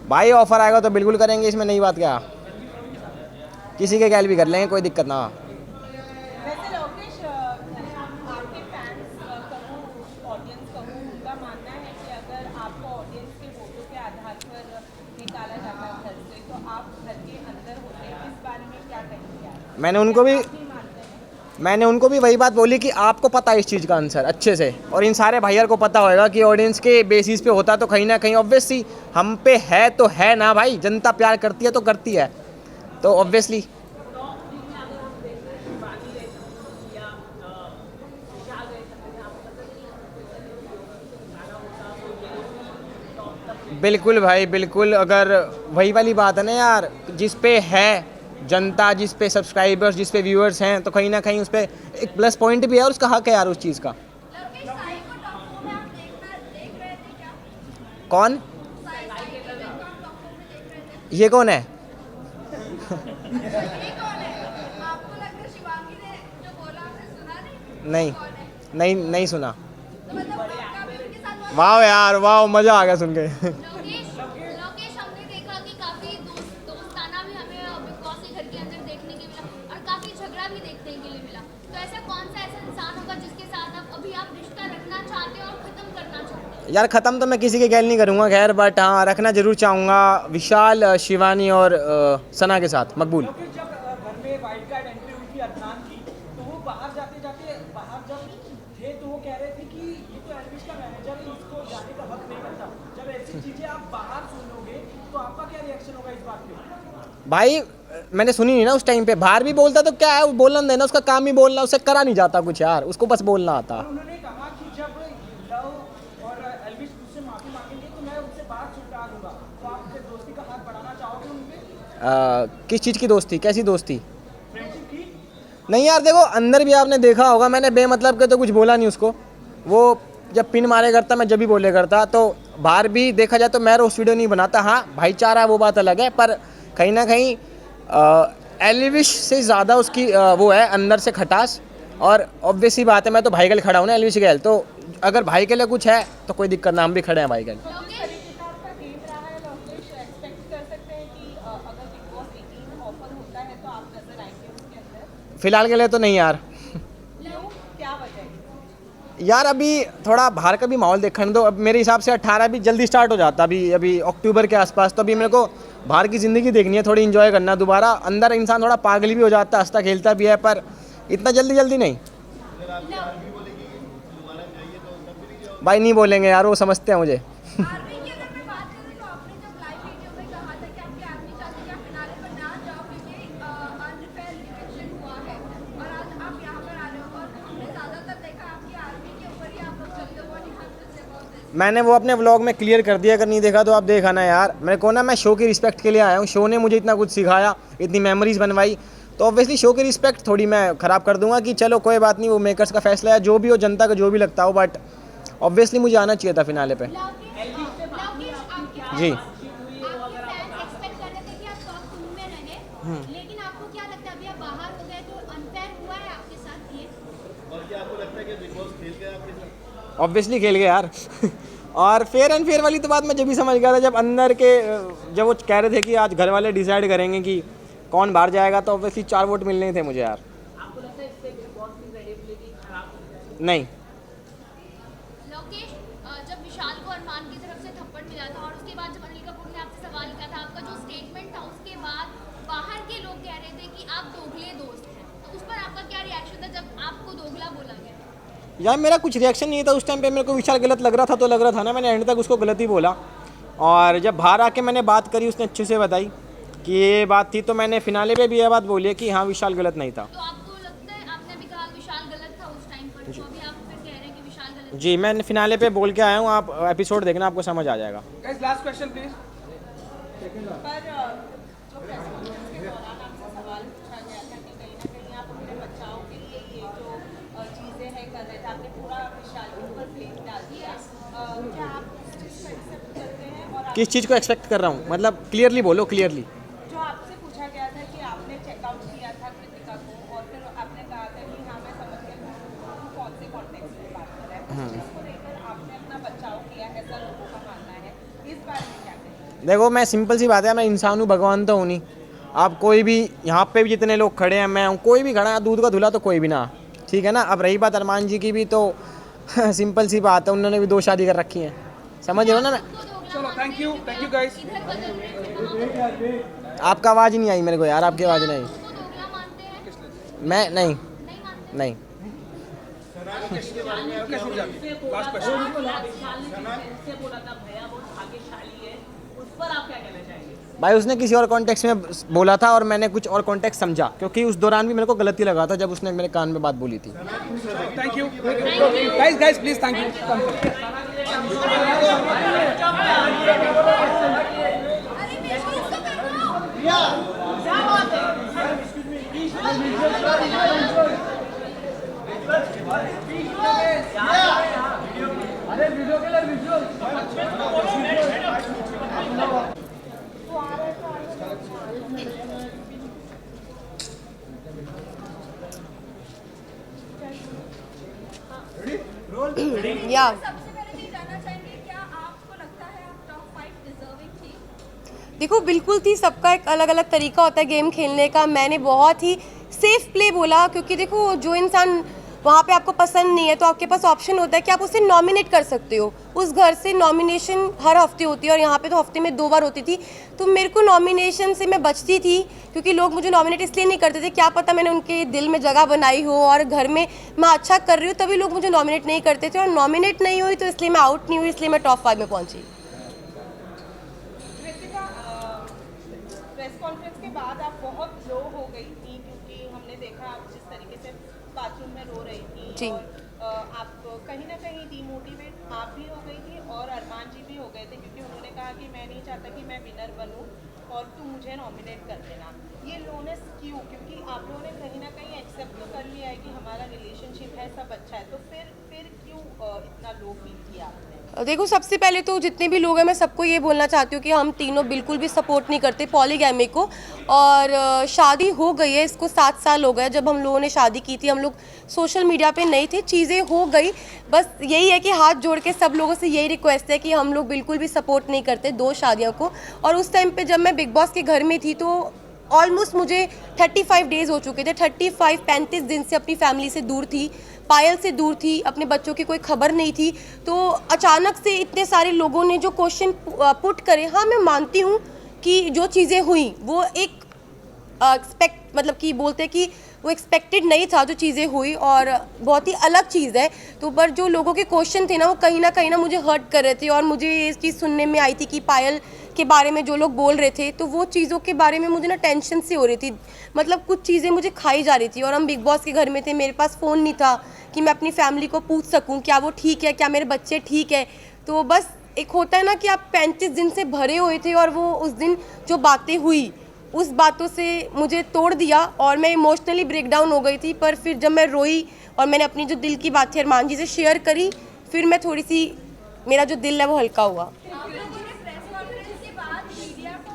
भाई ऑफर आएगा तो बिल्कुल करेंगे, इसमें नई बात क्या, किसी के गैल भी कर लेंगे, कोई दिक्कत ना। वैसे लवकेश, आपके फैंस कहूँ, ऑडियंस कहूँ, उनका मानना है कि अगर आपको ऑडियंस के वोटों के आधार पर निकाला जाता है घर से, तो आप घर के अंदर होते हैं। इस बारे में क्या कहेंगे आप? मैंने उनको भी वही बात बोली कि आपको पता है इस चीज़ का आंसर अच्छे से, और इन सारे भाइयों को पता होगा कि ऑडियंस के बेसिस पे होता तो कहीं ना कहीं ऑब्वियसली हम पे है तो है ना भाई, जनता प्यार करती है तो करती है, तो ऑब्वियसली। बिल्कुल भाई बिल्कुल, अगर वही वाली बात है ना यार, जिस पे है जनता, जिस पे सब्सक्राइबर्स, जिस पे व्यूअर्स हैं, तो कहीं ना कहीं उस पर एक प्लस पॉइंट भी है और उसका हक है यार उस चीज़ का। लवकेश साई को टॉप 4 में आप देख रहे थे क्या? कौन? साई को टॉप 4 में देख रहे थे? ये कौन है? ये कौन है? आपको लगता है शिवांगी ने जो बोला आपने सुना नहीं? नहीं कौन है? नहीं सुना। तो मतलब आपका भी उनके साथ बहुत वाह यार वाह, मज़ा आ गया सुन के। लोकेश हमने देखा कि काफी दोस्ताना भी हमें बिग बॉस के घर के अंदर देखने के मिला और काफी झगड़ा भी देखने के लिए मिला। तो ऐसा कौन सा ऐसा इंसान होगा जिसके साथ आप रिश्ता रखना चाहते हैं और खत्म करना चाहते हैं? यार ख़त्म तो मैं किसी के गैल नहीं करूँगा खैर, बट हाँ रखना ज़रूर चाहूँगा विशाल, शिवानी और सना के साथ, मकबूल। क्योंकि जब घर में वाइल्ड कार्ड एंट्री हुई थी अदनान की, तो वो बाहर जाते जाते बाहर जब थे तो वो कह रहे थे कि ये तो एल्विश का मैनेजर है, इसको जाने का हक नहीं बनता। जब ऐसी चीजें आप बाहर सुनोगे तो आपका क्या रिएक्शन होगा इस बात पे? भाई मैंने सुनी नहीं ना उस टाइम पे, बाहर भी बोलता तो क्या है, वो बोलना देना, उसका काम ही बोलना, उससे करा नहीं जाता कुछ यार, उसको बस बोलना आता। उन्होंने कहा कि जब लव और एल्विश मुझसे माफी मांगेंगे तो मैं उनसे बात सुलझा दूंगा। तो आप फिर दोस्ती का हाथ बढ़ाना चाहोगे उनपे? किस चीज़ की दोस्ती, कैसी दोस्ती? फ्रेंडशिप की? नहीं यार देखो, अंदर भी आपने देखा होगा, मैंने बेमतलब के तो कुछ बोला नहीं उसको। वो जब पिन मारे करता मैं जब भी बोले करता, तो बाहर भी देखा जाए तो मैं रोस्ट वीडियो नहीं बनाता। हाँ भाईचारा वो बात अलग है, पर कहीं ना कहीं एल्विश से ज़्यादा उसकी वो है अंदर से खटास, और ऑब्वियसली बात है मैं तो भाई के लिए खड़ा हूँ ना एल्विश के लिए, तो अगर भाई के लिए कुछ है तो कोई दिक्कत ना, हम भी खड़े हैं भाई के लिए। आपका गेम रहा है लवकेश, एक्सपेक्ट कर सकते हैं कि अगर बिग बॉस 18 ऑफर होता है तो आप नजर आएंगे उसके अंदर? फिलहाल के लिए तो नहीं यार। क्यों, क्या वजह है? यार अभी थोड़ा बाहर का भी माहौल देखने दो। अब मेरे हिसाब से 18 भी जल्दी स्टार्ट हो जाता, अभी अक्टूबर के आसपास। तो अभी मेरे को बाहर की ज़िंदगी देखनी है, थोड़ी इन्जॉय करना दोबारा। अंदर इंसान थोड़ा पागल भी हो जाता, हंसता खेलता भी है, पर इतना जल्दी नहीं भाई, नहीं बोलेंगे यार, वो समझते हैं मुझे। आर्मी की अगर मैं बात करूँ तो आपने जब लाइव वीडियो में कहा था कि आपकी आर्मी चाहती है कि आप फिनाले पर ना जाओ क्योंकि अनफेयर इलेक्शन हुआ है, और आज आप यहाँ पर आ रहे हो और हमने ज़्यादातर देखा आपकी आर्मी के ऊपर ही आप लोग चलते हो। What you have to say about this? मैंने वो अपने व्लॉग में क्लियर कर दिया, अगर नहीं देखा तो आप देखा ना यार। मेरे को ना, मैं शो की रिस्पेक्ट के लिए आया हूँ। शो ने मुझे इतना कुछ सिखाया, इतनी मेमोरीज बनवाई, तो ऑब्वियसली शो की रिस्पेक्ट थोड़ी मैं ख़राब कर दूंगा कि चलो कोई बात नहीं, वो मेकर्स का फैसला है, जो भी हो, जनता का जो भी लगता हो, बट ऑब्वियसली मुझे आना चाहिए था फिनाले पे। जी एक्सपेक्ट कर रहे थे कि आप टॉप 2 में रहे, लेकिन आपको क्या लगता है अभी आप बाहर हो गए तो अनफेयर हुआ है आपके साथ ये? और क्या आपको लगता है कि बिग बॉस खेल गया आपके साथ? ऑब्वियसली खेल गए यार। और फेयर एंड फेयर वाली तो बात मैं जब भी समझ गया था, जब अंदर के जब वो कह रहे थे कि आज घर वाले डिसाइड करेंगे कि कौन बाहर जाएगा, तो ऑब्वियसली 4 वोट मिलने ही थे मुझे यार। आपको लगता है इससे बिग बॉस की क्रेडिबिलिटी खराब हो जाएगी? नहीं, लोकेश, जब विशाल को अरमान की तरफ से थप्पड़ मिला था और उसके बाद जब अनिल कपूर ने आपसे सवाल किया था, आपका जो स्टेटमेंट था, उसके बाद बाहर के लोग कह रहे थे कि आप दोगले दोस्त हैं, तो उस पर आपका क्या रिएक्शन था जब आपको दोगला बोला गया? यार मेरा कुछ रिएक्शन नहीं था उस टाइम पे। मेरे को विशाल गलत लग रहा था तो लग रहा था ना, मैंने एंड तक उसको गलत ही बोला। और जब बाहर आके मैंने बात करी, उसने अच्छे से बताई कि ये बात थी, तो मैंने फिनाले पे भी ये बात बोली है कि हाँ विशाल गलत नहीं था। तो आपको लगता है, आपने भी कहा विशाल गलत था उस टाइम पर, तो अभी आप फिर कह रहे हैं कि विशाल गलत? जी, मैं फिनाले पे बोल के आया हूँ, आप एपिसोड देखना, आपको समझ आ जाएगा। Guys last question please. पर जो प्रेस कॉन्फ्रेंस के दौरान आपसे सवाल पूछा गया था कि कहीं ना कहीं आप अपने बचाव के लिए ये जो चीज़ें हैं कर रहे थे, आपने पूरा विशाल के ऊपर ब्लेम डाल दिया। क्या आप इस चीज़ को एक्सेप्ट करते हैं? और किस चीज़ को एक्सपेक्ट कर रहा हूँ, मतलब क्लियरली बोलो, क्लियरली। जो आपसे पूछा गया था कि आपने चेकआउट किया था कृतिका को, और फिर आपने कहा था कि हाँ मैं समझ गया तू कौन से कॉन्टेक्स्ट में बात कर रहा है, उसको लेकर आपने अपना बचाव किया, ऐसा लोगों का मानना है। इस बारे में क्या कहेंगे? देखो, मैं सिंपल सी बात है, मैं इंसान हूँ, भगवान तो हूँ नहीं। आप कोई भी, यहाँ पे भी जितने लोग खड़े हैं, मैं हूँ, कोई भी खड़ा है, दूध का धुला तो कोई भी ना, ठीक है ना। अब रही बात अरमान जी की भी, तो सिंपल सी बात है, उन्होंने भी 2 शादी कर रखी हैं, समझ रहे हो ना। चलो थैंक यू गाइस। इधर बदल रहे थे, आपका आवाज़ ही नहीं आई मेरे को यार, आपकी आवाज़ नहीं आई। उसको दोगला मानते हैं? मैं नहीं नहीं मानते? नहीं। Last question. बोला था भैया बहुत भाग्यशाली है, उस पर आप क्या कहना चाहेंगे? भाई उसने किसी और कॉन्टेक्स्ट में बोला था और मैंने कुछ और कॉन्टेक्स्ट समझा, क्योंकि उस दौरान भी मेरे को गलती लगा था जब उसने मेरे कान में बात बोली थी। Thank you guys please, thank you. अरे मैं इसको कर रहा हूँ। या सबसे पहले ये जानना चाहेंगे, क्या आपको लगता है आप टॉप 5 डिजर्विंग थी? देखो, बिल्कुल थी। सबका एक अलग अलग तरीका होता है गेम खेलने का। मैंने बहुत ही सेफ प्ले बोला, क्योंकि देखो जो इंसान वहाँ पे आपको पसंद नहीं है तो आपके पास ऑप्शन होता है कि आप उसे नॉमिनेट कर सकते हो। उस घर से नॉमिनेशन हर हफ्ते होती है और यहाँ पे तो हफ्ते में 2 बार होती थी। तो मेरे को नॉमिनेशन से मैं बचती थी, क्योंकि लोग मुझे नॉमिनेट इसलिए नहीं करते थे, क्या पता मैंने उनके दिल में जगह बनाई हो और घर में मैं अच्छा कर रही हूँ तभी लोग मुझे नॉमिनेट नहीं करते थे। और नॉमिनेट नहीं हुई तो इसलिए मैं आउट नहीं हुई, इसलिए मैं टॉप 5 में पहुँची। कृतिका, प्रेस कॉन्फ्रेंस के बाद आप बहुत लो हो गई थी, क्योंकि हमने देखा आप जिस तरीके से बाथरूम में रो रही थी। जी। और आप कहीं ना कहीं डीमोटिवेट आप भी हो गई थी और अरमान जी भी हो गए थे, क्योंकि उन्होंने कहा कि मैं नहीं चाहता कि मैं विनर बनूं और तू मुझे नॉमिनेट कर देना। ये लोनेस क्यों? क्योंकि आप लोगों ने कहीं ना कहीं एक्सेप्ट तो कर लिया है कि हमारा रिलेशनशिप है, सब अच्छा है, तो फिर क्यों इतना लो फील किया आपने? देखो, सबसे पहले तो जितने भी लोग हैं मैं सबको ये बोलना चाहती हूँ कि हम तीनों बिल्कुल भी सपोर्ट नहीं करते पॉलीगैमी को। और शादी हो गई है, इसको 7 साल हो गए। जब हम लोगों ने शादी की थी हम लोग सोशल मीडिया पे नहीं थे, चीज़ें हो गई। बस यही है कि हाथ जोड़ के सब लोगों से यही रिक्वेस्ट है कि हम लोग बिल्कुल भी सपोर्ट नहीं करते 2 शादियों को। और उस टाइम पे जब मैं बिग बॉस के घर में थी तो ऑलमोस्ट मुझे 35 डेज़ हो चुके थे। 35 दिन से अपनी फैमिली से दूर थी। पायल से दूर थी, अपने बच्चों की कोई खबर नहीं थी, तो अचानक से इतने सारे लोगों ने जो क्वेश्चन पुट करे, हाँ मैं मानती हूँ कि जो चीज़ें हुई वो एक एक्सपेक्ट मतलब कि बोलते हैं कि वो एक्सपेक्टेड नहीं था जो चीज़ें हुई और बहुत ही अलग चीज़ है। तो पर जो लोगों के क्वेश्चन थे ना वो कहीं ना मुझे हर्ट कर रहे थे और मुझे ये चीज़ सुनने में आई थी कि पायल के बारे में जो लोग बोल रहे थे तो वो चीज़ों के बारे में मुझे ना टेंशन सी हो रही थी, मतलब कुछ चीज़ें मुझे खाई जा रही थी। और हम बिग बॉस के घर में थे, मेरे पास फ़ोन नहीं था कि मैं अपनी फैमिली को पूछ सकूँ क्या वो ठीक है, क्या मेरे बच्चे ठीक है। तो बस एक होता है ना कि आप 35 दिन से भरे हुए थे और वो उस दिन जो बातें हुई उस बातों से मुझे तोड़ दिया और मैं इमोशनली ब्रेकडाउन हो गई थी। पर फिर जब मैं रोई और मैंने अपनी जो दिल की बात थी अरमान जी से शेयर करी, फिर मैं थोड़ी सी मेरा जो दिल है वो हल्का हुआ। आप लोगों ने प्रेस कॉन्फ्रेंस के बाद मीडिया को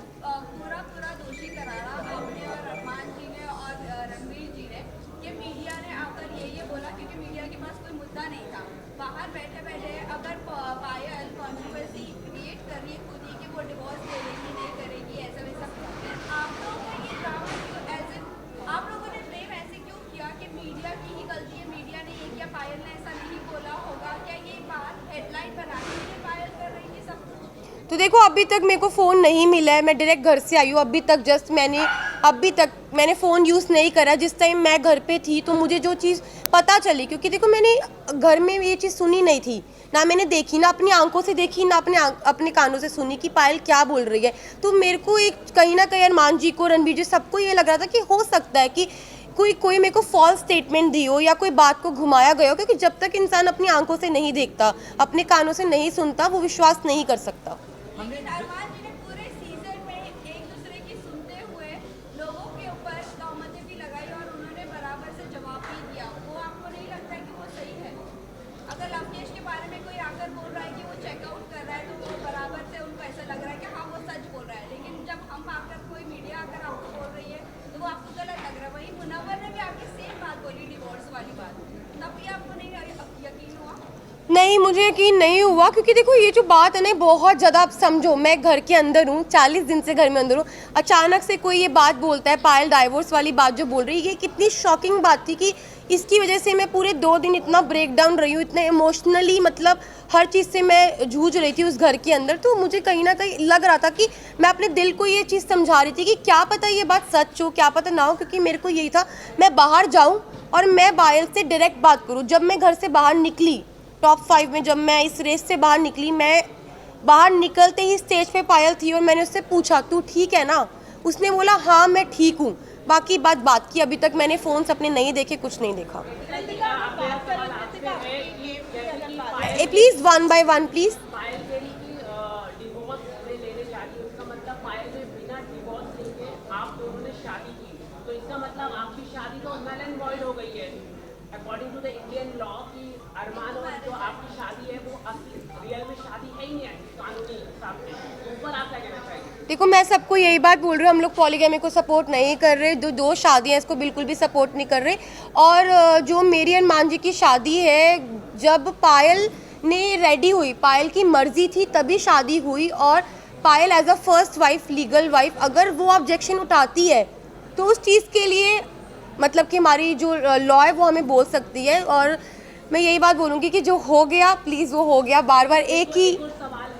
पूरा दोषी करारा, आपने और अरमान जी ने और रणवीर जी ने, कि मीडिया ने आकर ये बोला क्योंकि मीडिया के पास कोई मुद्दा नहीं था। बाहर बैठे बैठे अगर पायल कंट्रोवर्सी क्रिएट कर रही है खुद ही कि वो डिवोर्स ले लेगी नहीं करेगी ऐसा वैसा, आप लोगों का ये ड्रामा क्यों, आप लोगों ने ब्लेम ऐसे क्यों किया कि मीडिया की ही गलती है, मीडिया ने ये किया, पायल ने ऐसा नहीं बोला होगा? क्या ये बात हेडलाइन बनाने के लिए पायल कर रही है सब कुछ? तो देखो अभी तक मेरे को फ़ोन नहीं मिला है, मैं डायरेक्ट घर से आई हूँ, अभी तक मैंने फ़ोन यूज़ नहीं करा। जिस टाइम मैं घर पे थी तो मुझे जो चीज़ पता चली, क्योंकि देखो मैंने घर में ये चीज़ सुनी नहीं थी, ना मैंने देखी, ना अपनी आंखों से देखी, ना अपने कानों से सुनी कि पायल क्या बोल रही है। तो मेरे को एक कहीं ना कहीं अरमान जी को, रणवीर जी, सबको ये लग रहा था कि हो सकता है कि कोई मेरे को फॉल्स स्टेटमेंट दी हो या कोई बात को घुमाया गया हो, क्योंकि जब तक इंसान अपनी आंखों से नहीं देखता, अपने कानों से नहीं सुनता, वो विश्वास नहीं कर सकता। लेकिन अरमान जी ने पूरे सीजन में एक दूसरे की सुनते हुए लोगों के ऊपर तहमतें भी लगाई और उन्होंने बराबर से जवाब भी दिया। वो आपको नहीं लगता है कि वो सही है? अगर लवकेश के बारे में कोई आकर बोल रहा है कि वो चेकआउट कर रहा है तो वो बराबर से उनको ऐसा लग रहा है कि हाँ वो सच बोल रहा है, लेकिन जब हम आकर कोई मीडिया आकर आपको बोल रही है तो वो आपको गलत लग रहा है। वही मुनव्वर ने भी आपकी सेम बात बोली, डिवोर्स वाली बात, तब भी आपको नहीं यकीन हुआ? नहीं, मुझे यकीन नहीं हुआ, क्योंकि देखो ये जो बात है ना बहुत ज़्यादा, आप समझो मैं घर के अंदर हूँ, 40 दिन से घर में अंदर हूँ, अचानक से कोई ये बात बोलता है, पायल डाइवोर्स वाली बात जो बोल रही है, ये कितनी शॉकिंग बात थी कि इसकी वजह से मैं पूरे 2 दिन इतना ब्रेक डाउन रही हूँ, इतने इमोशनली, मतलब हर चीज़ से मैं जूझ रही थी उस घर के अंदर। तो मुझे कहीं ना कहीं लग रहा था कि मैं अपने दिल को ये चीज़ समझा रही थी कि क्या पता ये बात सच हो, क्या पता ना हो, क्योंकि मेरे को यही था मैं बाहर जाऊँ और मैं पायल से डायरेक्ट बात करूँ। जब मैं घर से बाहर निकली टॉप 5 में, जब मैं इस रेस से बाहर निकली, मैं बाहर निकलते ही स्टेज पे पायल थी और मैंने उससे पूछा तू ठीक है ना? उसने बोला हाँ मैं ठीक हूँ। बाकी बात की, अभी तक मैंने फ़ोन्स अपने नहीं देखे, कुछ नहीं देखा। Please 1 by 1 please. According to the Indian law की अरमान और जो आपकी शादी है वो असली रियल में शादी है ही नहीं है कानूनी हिसाब से, ऊपर आप क्या कहना चाहिए? देखो मैं सबको यही बात बोल रही हूँ, हम लोग पॉलीगैमी को सपोर्ट नहीं कर रहे, जो 2 शादियाँ इसको बिल्कुल भी सपोर्ट नहीं कर रहे। और जो मेरी अरमान जी की शादी है, जब पायल ने रेडी हुई, पायल की मर्जी थी तभी शादी हुई, और Payal as a first wife, legal wife, अगर वो ऑब्जेक्शन उठाती है तो उस चीज़ के लिए मतलब कि हमारी जो लॉ है वो हमें बोल सकती है। और मैं यही बात बोलूँगी कि जो हो गया प्लीज़ वो हो गया, बार बार एक ही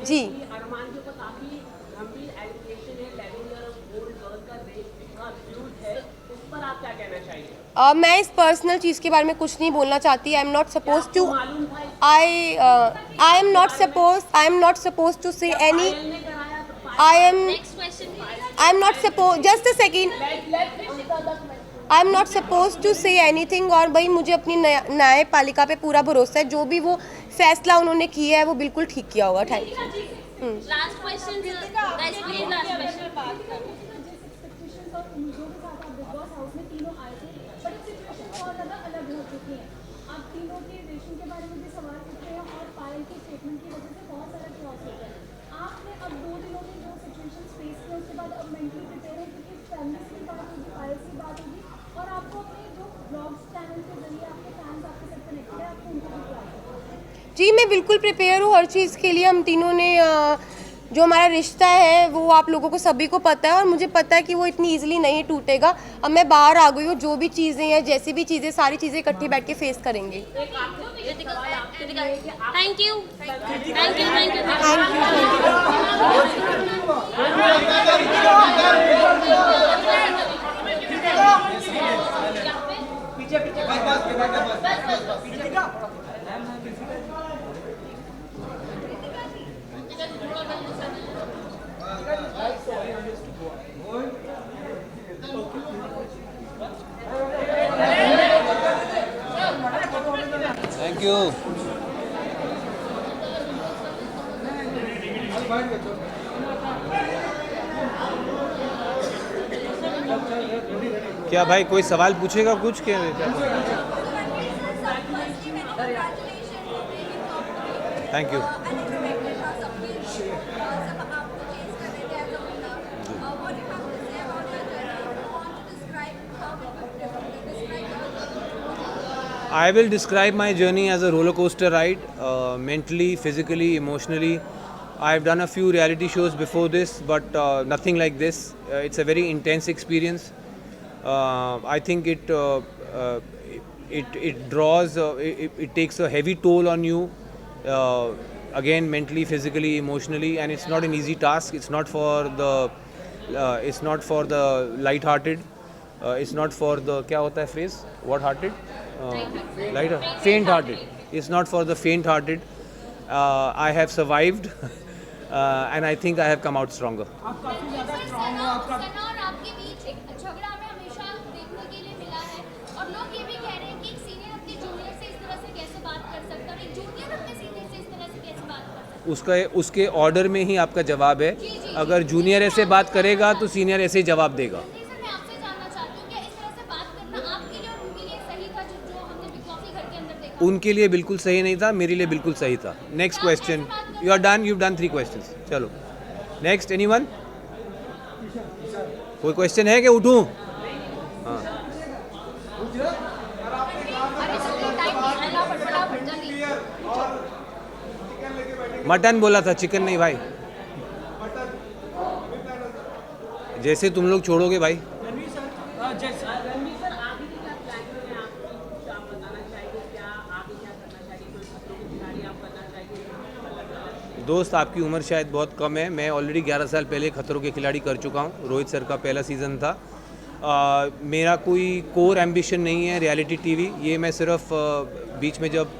जी। अरमान जी को काफी गंभीर एलिगेशन है, 11 ईयर ओल्ड गर्ल का रेप अब्यूज है, उस पर आप क्या कहना चाहिए? मैं इस पर्सनल चीज़ के बारे में कुछ नहीं बोलना चाहती। I am not suppose to I am not suppose to say any, I am not suppose, just a second, I am not suppose to say anything. और भाई मुझे अपनी न्यायपालिका पे पूरा भरोसा है, जो भी वो फैसला उन्होंने किया है वो बिल्कुल ठीक किया होगा। Thank you. Last question guys, please last question. जी मैं बिल्कुल प्रिपेयर हूँ हर चीज़ के लिए। हम तीनों ने जो हमारा रिश्ता है वो आप लोगों को सभी को पता है और मुझे पता है कि वो इतनी इजीली नहीं टूटेगा। अब मैं बाहर आ गई हूँ, जो भी चीज़ें हैं, जैसी भी चीज़ें, सारी चीज़ें इकट्ठी बैठ के फेस करेंगे। Thank you thank you. क्या भाई कोई सवाल पूछेगा कुछ क्या? Thank you. I will describe my journey as a roller coaster ride, mentally, physically, emotionally. I've done a few reality shows before this, but nothing like this. It's a very intense experience. I think it draws, it takes a heavy toll on you, again mentally, physically, emotionally, and it's not an easy task. It's not for the light-hearted. It's not for the क्या होता है phrase? What-hearted? Faint-hearted. It's not for the faint-hearted. I have survived, and I think I have come out stronger. आप काफी ज्यादा strong हो। आपका सना और आपके बीच एक झगड़ा हमें हमेशा देखने के लिए मिला है और लोग ये भी कह रहे हैं कि एक सीनियर अपने जूनियर से इस तरह से कैसे बात कर सकता है और एक जूनियर अपने सीनियर से इस तरह से कैसे बात कर सकता है। उसके ऑर्डर में ही आपका जवाब है। अगर जूनियर ऐसे बात करेगा तो सीनियर ऐसे ही जवाब देगा। सर मैं आपसे जानना चाहती हूँ क्या इस तरह से बात करना आपके लिए और उनके लिए सही था जो हमने बिग बॉस के घर के अंदर देखा? उनके लिए बिल्कुल सही नहीं था, मेरे लिए बिल्कुल सही था। Next question. You are done, you done 3 questions. चलो नेक्स्ट। एनीवन? कोई क्वेश्चन है कि उठूं? हाँ मटन बोला था, चिकन नहीं भाई। जैसे तुम लोग छोड़ोगे भाई। रणवीर सर जैसे रणवीर सर आगे की क्या प्लानिंग है आपकी? कुछ आप बताना चाहेंगे क्या? आगे क्या करना चाहेंगे? कोई खतरों की खिलाड़ी आप बनना चाहेंगे? दोस्त आपकी उम्र शायद बहुत कम है। मैं ऑलरेडी 11 साल पहले खतरों के खिलाड़ी कर चुका हूँ। रोहित सर का पहला सीज़न था। मेरा कोई कोर एम्बिशन नहीं है रियलिटी टीवी। ये मैं सिर्फ बीच में जब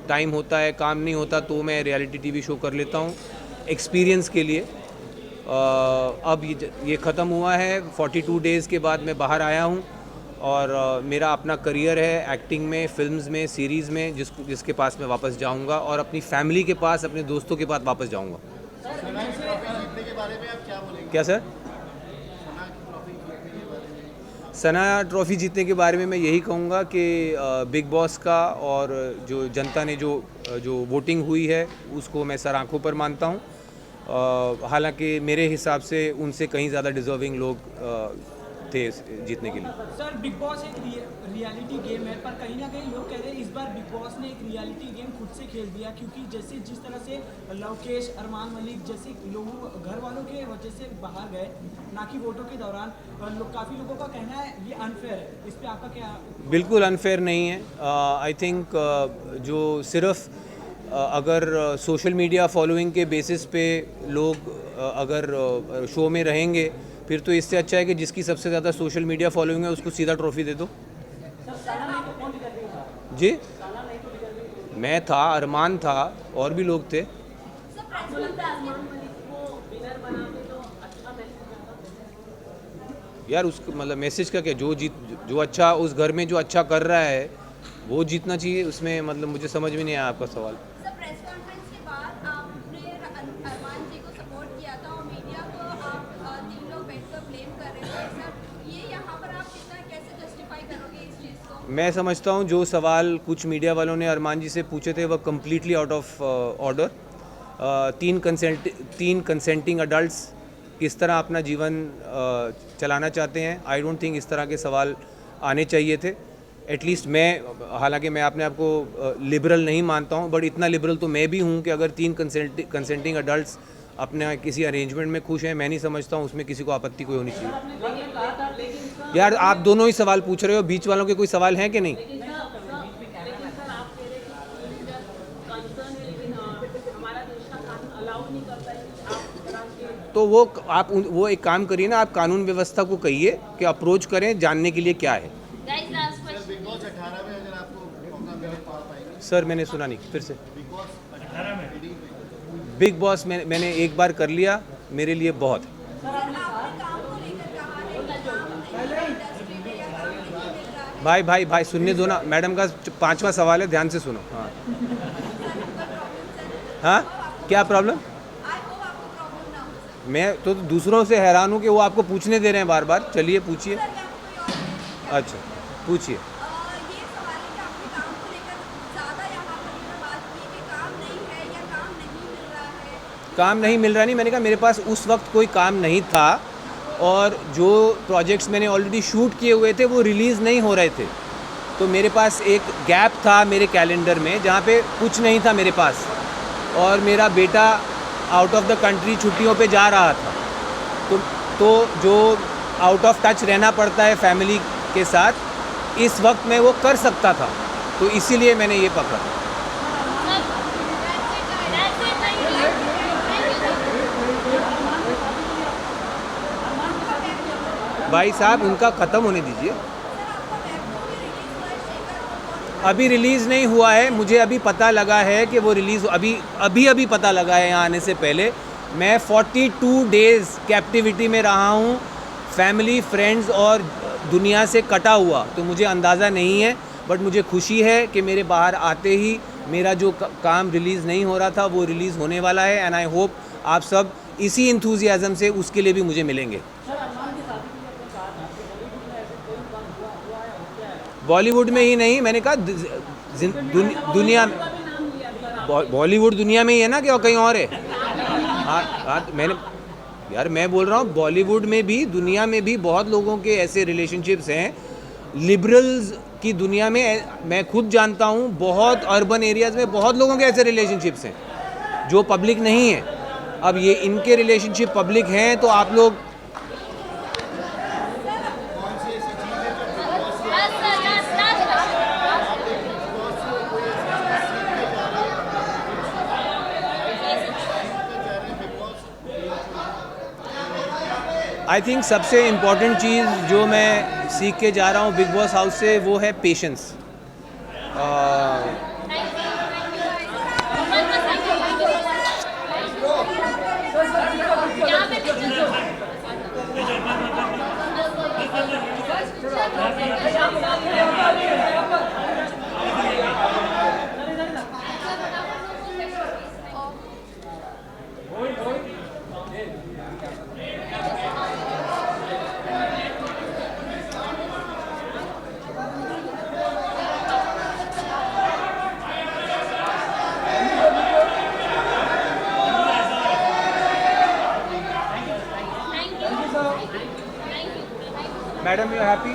टाइम होता है, काम नहीं होता, तो मैं रियलिटी टीवी शो कर लेता हूँ एक्सपीरियंस के लिए। अब ये ख़त्म हुआ है। 42 डेज़ के बाद मैं बाहर आया हूँ और मेरा अपना करियर है एक्टिंग में, फिल्म्स में, सीरीज़ में, जिसके पास मैं वापस जाऊँगा और अपनी फैमिली के पास, अपने दोस्तों के पास वापस जाऊँगा। क्या सर? सना ट्रॉफ़ी जीतने के बारे में मैं यही कहूँगा कि बिग बॉस का और जो जनता ने जो वोटिंग हुई है उसको मैं सर आंखों पर मानता हूँ। हालांकि मेरे हिसाब से उनसे कहीं ज़्यादा डिज़र्विंग लोग थे जीतने के लिए। सर बिग बॉस एक रियलिटी गेम है, पर कहीं ना कहीं लोग कह रहे हैं इस बार बिग बॉस ने एक रियलिटी गेम खुद से खेल दिया, क्योंकि जैसे जिस तरह से लवकेश, अरमान मलिक जैसे लोगों घर वालों के वजह से बाहर गए, ना कि वोटों के दौरान, काफ़ी लोगों का कहना है ये अनफेयर है। इस पर आपका क्या? बिल्कुल अनफेयर नहीं है। आई थिंक जो सिर्फ अगर सोशल मीडिया फॉलोइंग के बेसिस पे लोग अगर शो में रहेंगे, फिर तो इससे अच्छा है कि जिसकी सबसे ज़्यादा सोशल मीडिया फॉलोइंग है उसको सीधा ट्रॉफी दे दो। जी मैं था, अरमान था, और भी लोग थे। यार उसको मतलब मैसेज का क्या, जो अच्छा उस घर में जो अच्छा कर रहा है वो जीतना चाहिए। उसमें मतलब मुझे समझ में नहीं आया आपका सवाल। प्रेस कॉन्फ्रेंस के बाद आपने अरमान जी को सपोर्ट किया था और मीडिया को आप 3 लोग बैठकर ब्लेम कर रहे थे सर, ये यहाँ पर आप कैसे जस्टिफाई करोगे इस चीज़ को? मैं समझता हूँ जो सवाल कुछ मीडिया वालों ने अरमान जी से पूछे थे वह completely out of order. 3 consenting adults किस तरह अपना जीवन चलाना चाहते हैं, आई डोंट थिंक इस तरह के सवाल आने चाहिए थे। एटलीस्ट मैं, हालांकि मैं अपने आप को लिबरल नहीं मानता हूं, बट इतना लिबरल तो मैं भी हूं कि अगर 3 कंसेंटिंग अडल्ट्स अपने किसी अरेंजमेंट में खुश हैं, मैं नहीं समझता हूँ उसमें किसी को आपत्ति कोई होनी चाहिए। यार आप दोनों ही सवाल पूछ रहे हो, बीच वालों के कोई सवाल हैं कि नहीं? तो वो एक काम करिए ना, आप कानून व्यवस्था को कहिए कि अप्रोच करें जानने के लिए क्या है। Guys last question. Big boss 18 में अगर आपको मौका मिले पा पाएंगे? सर मैंने सुना नहीं, फिर से। बिग बॉस 18 में बिग बॉस मैंने एक बार कर लिया, मेरे लिए बहुत है। भाई सुनने दो ना, मैडम का 5वां सवाल है, ध्यान से सुनो। हाँ हाँ, क्या प्रॉब्लम? मैं तो दूसरों से हैरान हूँ कि वो आपको पूछने दे रहे हैं बार बार। चलिए पूछिए। अच्छा पूछिए। काम नहीं मिल रहा नहीं, मैंने कहा मेरे पास उस वक्त कोई काम नहीं था और जो प्रोजेक्ट्स मैंने ऑलरेडी शूट किए हुए थे वो रिलीज़ नहीं हो रहे थे, तो मेरे पास एक गैप था मेरे कैलेंडर में जहाँ पे कुछ नहीं था मेरे पास, और मेरा बेटा आउट ऑफ द कंट्री छुट्टियों पे जा रहा था, तो जो आउट ऑफ टच रहना पड़ता है फैमिली के साथ, इस वक्त मैं वो कर सकता था, तो इसीलिए मैंने ये पकड़ा। भाई साहब उनका ख़त्म होने दीजिए। अभी रिलीज़ नहीं हुआ है, मुझे अभी पता लगा है कि वो रिलीज़ अभी पता लगा है यहाँ आने से पहले। मैं 42 डेज़ कैप्टिविटी में रहा हूँ, फैमिली फ्रेंड्स और दुनिया से कटा हुआ, तो मुझे अंदाज़ा नहीं है, बट मुझे खुशी है कि मेरे बाहर आते ही मेरा जो काम रिलीज़ नहीं हो रहा था वो रिलीज़ होने वाला है, एंड आई होप आप सब इसी इंथुजियाज़म से उसके लिए भी मुझे मिलेंगे। बॉलीवुड में ही नहीं, मैंने कहा दुनिया में, बॉलीवुड दुनिया में ही है ना, कि कहीं और है? हाँ मैं बोल रहा हूँ बॉलीवुड में भी, दुनिया में भी बहुत लोगों के ऐसे रिलेशनशिप्स हैं। लिबरल्स की दुनिया में मैं खुद जानता हूँ, बहुत अर्बन एरियाज़ में बहुत लोगों के ऐसे रिलेशनशिप्स हैं जो पब्लिक नहीं है। अब ये इनके रिलेशनशिप पब्लिक हैं, तो आप लोग आई थिंक सबसे इम्पॉर्टेंट चीज़ जो मैं सीख के जा रहा हूँ बिग बॉस हाउस से, वो है patience. Madam you happy?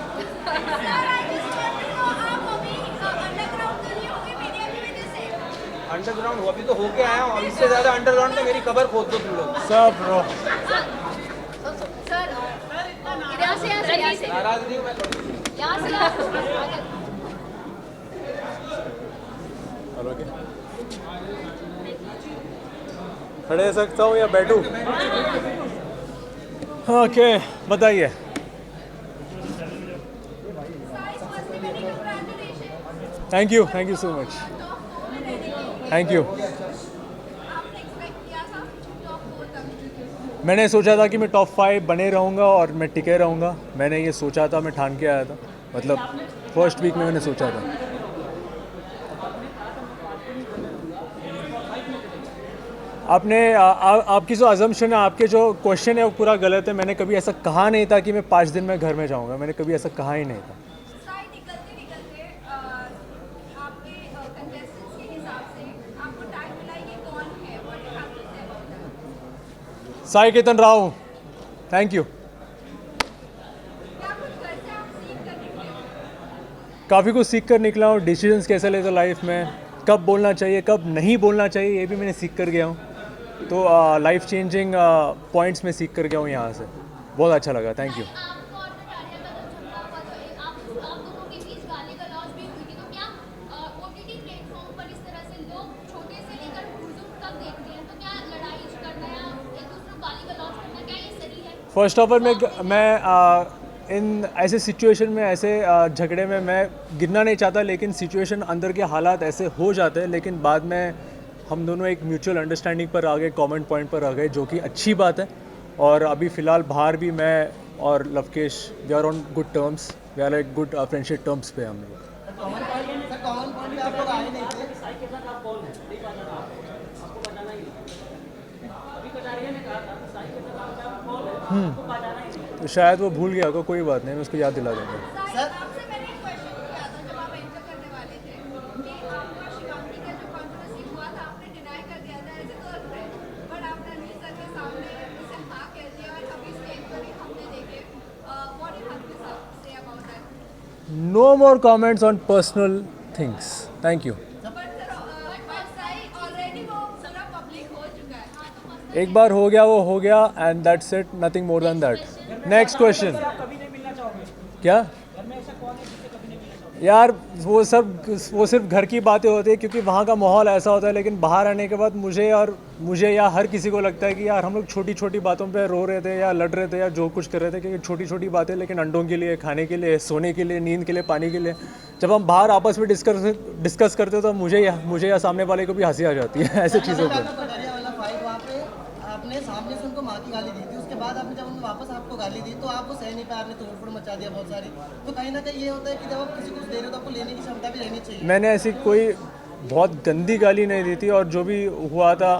Underground अभी तो होके आया हूँ, इससे ज़्यादा अंडरग्राउंड में मेरी कबर खोद दो तुम लोग सब। ब्रो नाराज नहीं हूँ मैं खड़े सकता हूँ या बैठूँ? ओके बताइए। Thank you so much, thank you. मैंने सोचा था कि मैं टॉप 5 बने रहूँगा और मैं टिके रहूँगा, मैंने ये सोचा था, मैं ठान के आया था, मतलब फर्स्ट वीक में मैंने सोचा था। आपकी जो अजम्पशन है, आपके जो क्वेश्चन है वो पूरा गलत है। मैंने कभी ऐसा कहा नहीं था कि मैं 5 दिन में घर में जाऊँगा, मैंने कभी ऐसा कहा ही नहीं था। Sai Ketan Rao, thank you. काफ़ी कुछ सीख कर निकला हूँ, डिसीजंस कैसे लेते लाइफ में, कब बोलना चाहिए कब नहीं बोलना चाहिए, ये भी मैंने सीख कर गया हूँ। तो लाइफ चेंजिंग पॉइंट्स में सीख कर गया हूँ यहाँ से, बहुत अच्छा लगा, थैंक यू। आपको और नटारिया का जब झगड़ा हुआ तो आप दोनों के बीच गाली गलौज भी हुई थी, तो क्या ओटीटी प्लेटफॉर्म पर इस तरह से लोग छोटे से लेकर बुजुर्ग तक देखते हैं, तो क्या लड़ाई करना या एक दूसरे को गाली गलौज करना, क्या ये सही है? फर्स्ट ऑफ ऑल मैं इन ऐसे सिचुएशन में, ऐसे झगड़े में मैं गिरना नहीं चाहता, लेकिन सिचुएशन अंदर के हालात ऐसे हो जाते हैं, लेकिन बाद में हम दोनों एक म्यूचुअल अंडरस्टैंडिंग पर आ गए, कॉमन पॉइंट पर आ गए, जो कि अच्छी बात है। और अभी फ़िलहाल बाहर भी मैं और Luvkesh we are on good terms, we are like good friendship terms पे हम लोग। तो शायद वो भूल गया होगा, कोई बात नहीं, मैं उसको याद दिला दूँगा। आपसे मैंने एक क्वेश्चन किया था जब आप एंटर करने वाले थे कि आपका शिवांगी का जो कंट्रोवर्सी हुआ था आपने डिनाई कर दिया था एज ए गर्लफ्रेंड, बट आपने रणवीर सर के सामने उसे हाँ कह दिया और अभी स्टेज पर भी हमने देखे। What you have to say about that? No more comments on personal things, thank you. Already वो पूरा पब्लिक हो चुका है। एक बार हो गया वो हो गया, and that's it, nothing more than that. Next question. कभी नहीं मिलना चाहोगे? क्या घर में ऐसा कौन है जिससे कभी नहीं मिलना चाहोगे? यार, वो सिर्फ घर की बातें होती है, क्योंकि वहाँ का माहौल ऐसा होता है, लेकिन बाहर आने के बाद मुझे या हर किसी को लगता है कि यार हम लोग छोटी छोटी बातों पे रो रहे थे या लड़ रहे थे या जो कुछ कर रहे थे, क्योंकि छोटी छोटी बातें, लेकिन अंडों के लिए, खाने के लिए, सोने के लिए, नींद के लिए, पानी के लिए, जब हम बाहर आपस में डिस्कस करते हो तो मुझे या सामने वाले को भी हंसी आ जाती है ऐसे चीज़ों पर। कटारिया वाला फाइट वहाँ पे आपने सामने से उनको माँ की गाली दी थी, उसके बाद आपने जब उन्होंने वापस आपको गाली दी तो आपको सह नहीं पाया, आपने तोड़फोड़ मचा दिया बहुत सारी। तो कहीं ना कहीं ये होता है कि जब आप किसी को दे रहे हो तो आपको लेने की क्षमता भी रहनी चाहिए। मैंने ऐसी कोई बहुत गंदी गाली नहीं दी थी, और जो भी हुआ था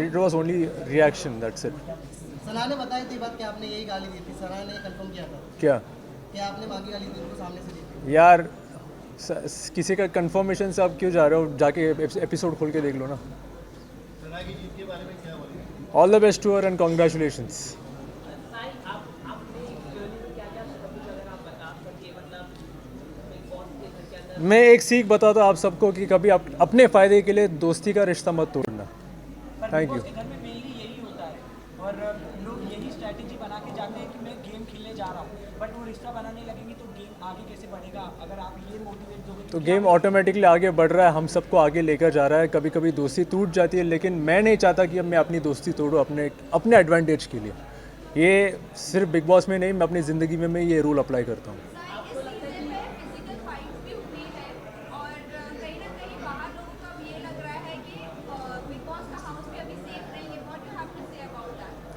it was only reaction, that's it. Sana ने बताई थी बात कि आपने यही गाली दी थी, सना ने कंफर्म किया था क्या कि आपने माँ की गाली दी उनको सामने से दी थी। यार, किसी का कंफर्मेशन से आप क्यों जा रहे हो? जाके एपिसोड खोल के देख लो ना। सना की जीत के बारे में क्या बोलेंगे? All the best to her and congratulations. मैं एक सीख बताता हूँ आप सबको कि कभी अपने फ़ायदे के लिए दोस्ती का रिश्ता मत तोड़ना। Thank you. घर में मेनली यही होता है और लोग यही स्ट्रैटेजी बना के जाते हैं कि मैं गेम खेलने जा रहा हूँ, बट वो रिश्ता बनाने लगेंगे तो गेम आगे कैसे बढ़ेगा? अगर आप ये मोटिवेट दोगे तो गेम ऑटोमेटिकली आगे बढ़ रहा है, हम सबको आगे लेकर जा रहा है। कभी कभी दोस्ती टूट जाती है, लेकिन मैं नहीं चाहता कि अब मैं अपनी दोस्ती तोड़ूँ अपने एडवांटेज के लिए। ये सिर्फ बिग बॉस में नहीं, मैं अपनी ज़िंदगी में मैं ये रूल अप्लाई करता हूँ।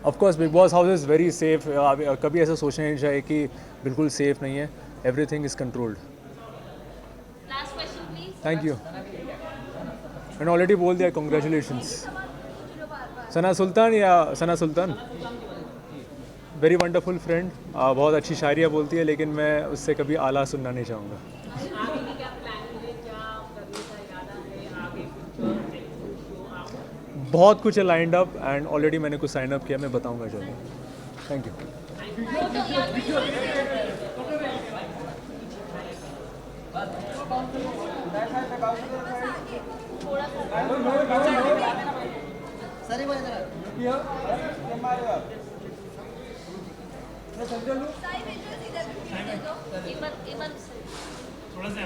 Of course big boss house is very safe. कभी ऐसा सोचना नहीं चाहिए कि बिल्कुल सेफ नहीं है, everything is controlled. Thank you. मैंने ऑलरेडी बोल दिया, कॉन्ग्रेचुलेशंस। सना सुल्तान या सना सुल्तान, वेरी वंडरफुल फ्रेंड, बहुत अच्छी शायरियाँ बोलती है, लेकिन मैं उससे कभी आला सुनना नहीं चाहूँगा। बहुत कुछ है लाइंड अप, एंड ऑलरेडी मैंने कुछ साइन अप किया, मैं बताऊँगा जल्दी। थैंक थोड़ा सा